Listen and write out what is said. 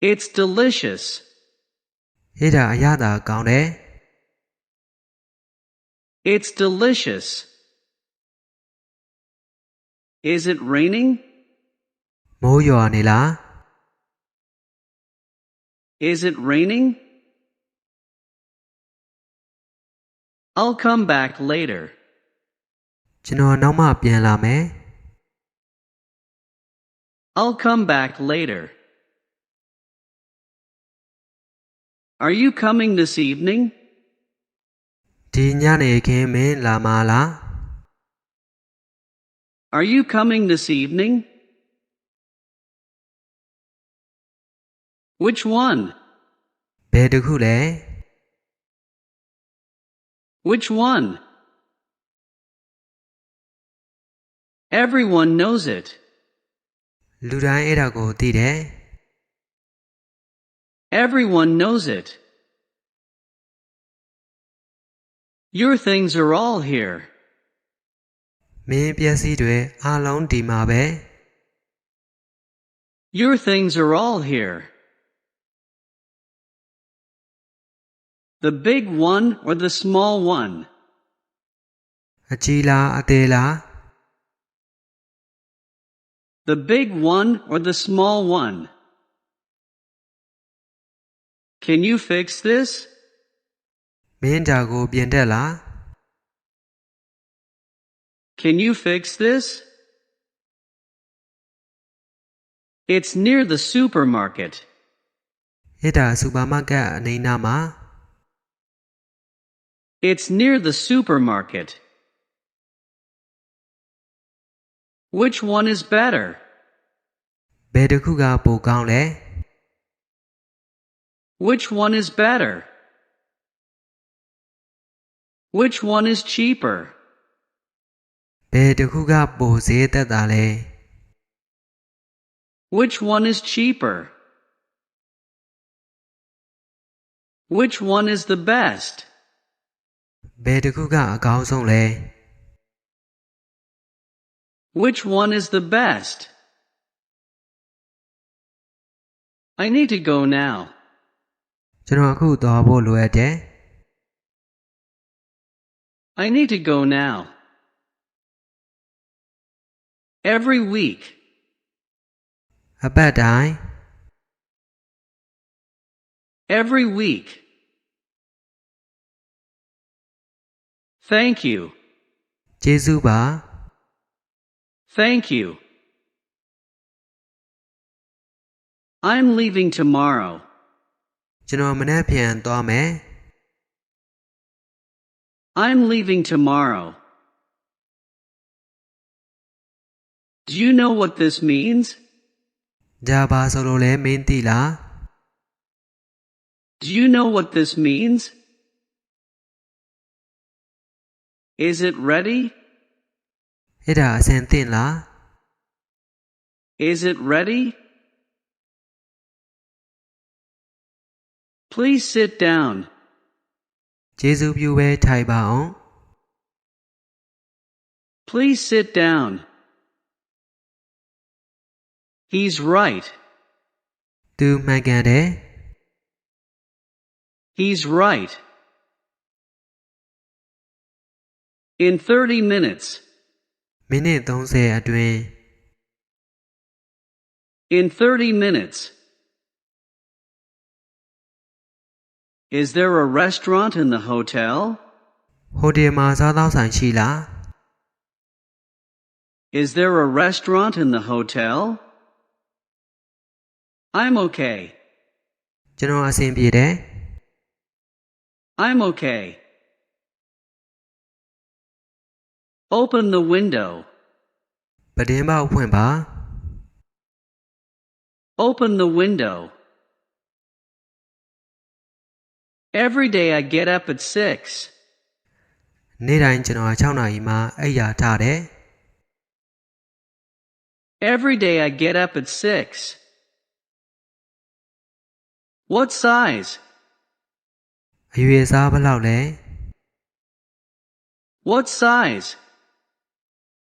It's delicious. အေးဒါအရသာကောင်းတယ် It's delicious. Is it raining? မိုးရွာနေလား Is it raining? I'll come back later. ကျွန်တော်နောက်မှပြန်လာမယ် I'll come back later. Are you coming this evening? ဒီညနေခင်းမင်းလာမလား Are you coming this evening? Which one? ဘယ်တစ်ခုလဲ Which one? Everyone knows it. လူတိုင်းအဲ့ဒါကိုသိတယ် Everyone knows it. Your things are all here. မင်းပစ္စည်းတွေအားလုံးဒီမှာပဲ Your things are all here. The big one or the small one? အကြီးလားအသေးလား The big one or the small one? Can you fix this? မင်းဒါကိုပြင်တက်လား Can you fix this? It's near the supermarket. အဲ့ဒါစူပါမားကတ်အနီးနားမှာ It's near the supermarket. Which one is better? ဘယ်တစ်ခုကပိုကောင်းလဲ Which one is better? Which one is cheaper? ဘယ်တစ်ခုကပိုဈေးသက်သာလဲ Which one is cheaper? Which one is the best? ဘယ်တစ်ခုကအကောင်းဆုံးလဲ Which one is the best? I need to go now. ကျွန်တော်အခုသွားဖို့လိုအပ်တယ် I need to go now. Every week. အပတ်တိုင်း Every week. Thank you. ကျေးဇူးပါ Thank you. I'm leaving tomorrow. ကျွန်တော်မနေ့ပြန်သွားမယ် I'm leaving tomorrow. Do you know what this means? ဒါပါဆိုလို့လဲမင်းသိလား Do you know what this means? Is it ready? အဲ့ဒါအစင်သင့်လား Is it ready? Please sit down. ကျေးဇူးပြုပဲထိုင်ပါအောင် Please sit down. He's right. သူမှန်ကန်တယ် He's right. In 30 minutes. မိနစ်30အတွင်း In 30 minutes. Is there a restaurant in the hotel? ဟိုတယ်မှာစားသောက်ဆိုင်ရှိလား Is there a restaurant in the hotel? I'm okay. ကျွန်တော်အဆင်ပြေတယ် I'm okay. Open the window. ပတင်းပေါက်ဖွင့်ပါ Open the window. Every day I get up at 6. နေ့တိုင်းကျွန်တော်6နာရီမှအိပ်ယာထတယ် Every day I get up at 6. What size? အရွယ်စားဘယ်လောက်လဲ What size?